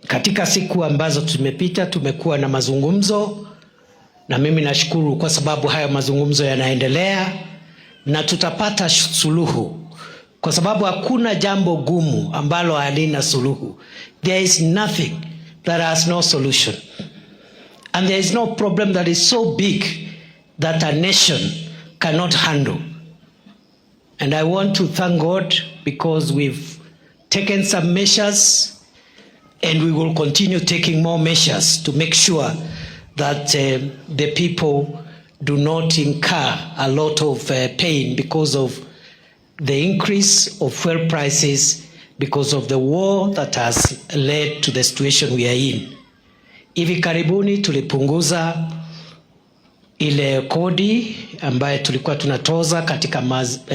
Katika siku ambazo tumepita tumekuwa na mazungumzo, na mimi nashukuru kwa sababu haya mazungumzo yanaendelea na tutapata suluhu, kwa sababu hakuna jambo gumu ambalo halina suluhu. There is nothing that has no solution, and there is no problem that is so big that a nation cannot handle. And I want to thank God because we've taken some measures, and we will continue taking more measures to make sure that the people do not incur a lot of pain because of the increase of fuel prices, because of the war that has led to the situation we are in. Hivi karibuni tulipunguza ile kodi ambayo tulikuwa tunatoza katika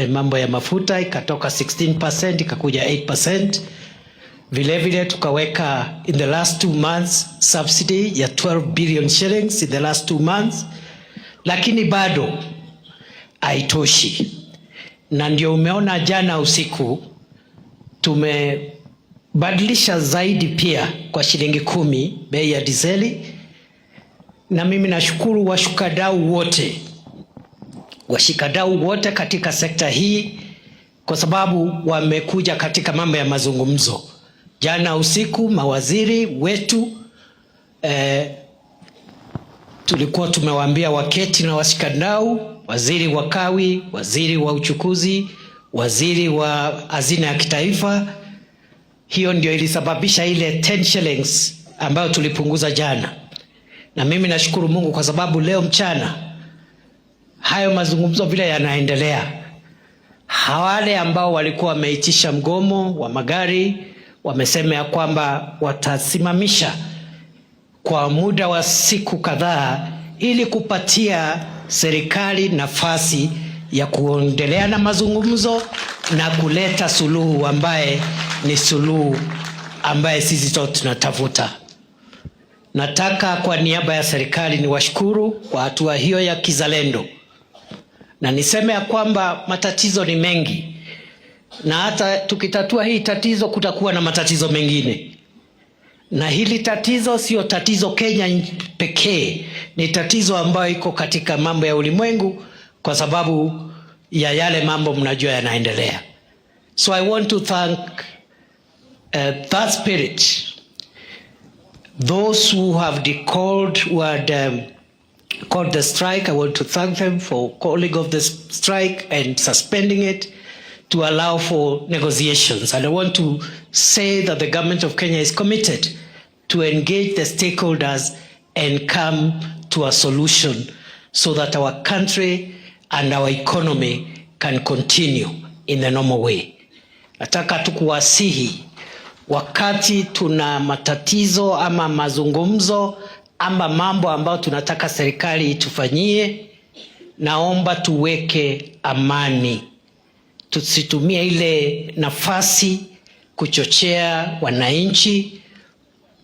mambo ya mafuta, ikatoka 16% ikakuja 8%. Vile vile tukaweka in the last 2 months subsidy ya 12 billion shillings in the last 2 months, lakini bado haitoshi. Na ndio umeona jana usiku tumebadilisha zaidi pia kwa shilingi 10 bei ya dizeli, na mimi nashukuru washikadau wote katika sekta hii, kwa sababu wamekuja katika mambo ya mazungumzo. Jana usiku mawaziri wetu tulikuwa tumewaambia waketi na washikadau, waziri wa kawi, waziri wa uchukuzi, waziri wa hazina ya kitaifa. Hiyo ndio ilisababisha ile 10 shillings ambayo tulipunguza jana. Na mimi nashukuru Mungu kwa sababu leo mchana hayo mazungumzo vile yanaendelea. Wale ambao walikuwa wameitisha mgomo wa magari wamesema ya kwamba watasimamisha kwa muda wa siku kadhaa ili kupatia serikali nafasi ya kuendelea na mazungumzo na kuleta suluhu ambaye ni suluhu ambaye sisi sote tunatafuta. Nataka kwa niaba ya serikali niwashukuru kwa hatua hiyo ya kizalendo, na niseme ya kwamba matatizo ni mengi, na hata tukitatua hii tatizo kutakuwa na matatizo mengine. Na hili tatizo sio tatizo Kenya pekee, ni tatizo ambayo iko katika mambo ya ulimwengu kwa sababu ya yale mambo mnajua yanaendelea. So I want to thank that spirit, those who have called the strike. I want to thank them for calling of the strike and suspending it to allow for negotiations. And I want to say that the government of Kenya is committed to engage the stakeholders and come to a solution so that our country and our economy can continue in the normal way. Nataka tukuwasihi, wakati tuna matatizo ama mazungumzo ama mambo ambayo tunataka serikali itufanyie, naomba tuweke amani. Tusitumie ile nafasi kuchochea wananchi,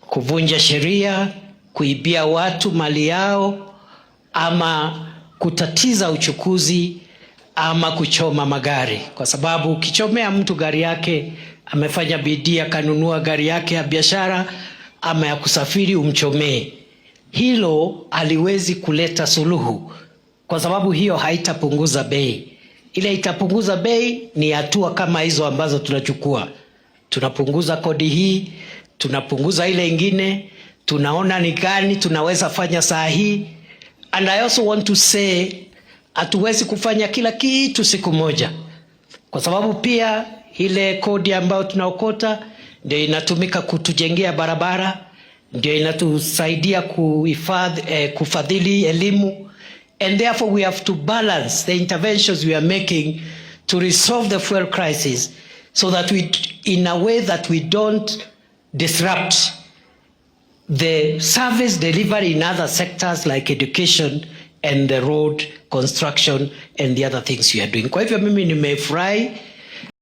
kuvunja sheria, kuibia watu mali yao, ama kutatiza uchukuzi, ama kuchoma magari. Kwa sababu ukichomea mtu gari yake, amefanya bidii akanunua gari yake ya biashara ama ya kusafiri, umchomee, hilo haliwezi kuleta suluhu, kwa sababu hiyo haitapunguza bei. Ile itapunguza bei ni hatua kama hizo ambazo tunachukua. Tunapunguza kodi hii, tunapunguza ile ingine, tunaona ni gani tunaweza fanya saa hii. And I also want to say, hatuwezi kufanya kila kitu siku moja, kwa sababu pia ile kodi ambayo tunaokota ndio inatumika kutujengea barabara, ndio inatusaidia kufadhili elimu. And therefore we have to balance the interventions we are making to resolve the fuel crisis, so that in a way that we don't disrupt the service delivery in other sectors like education and the road construction and the other things we are doing. Kwa hivyo mimi nimefurahi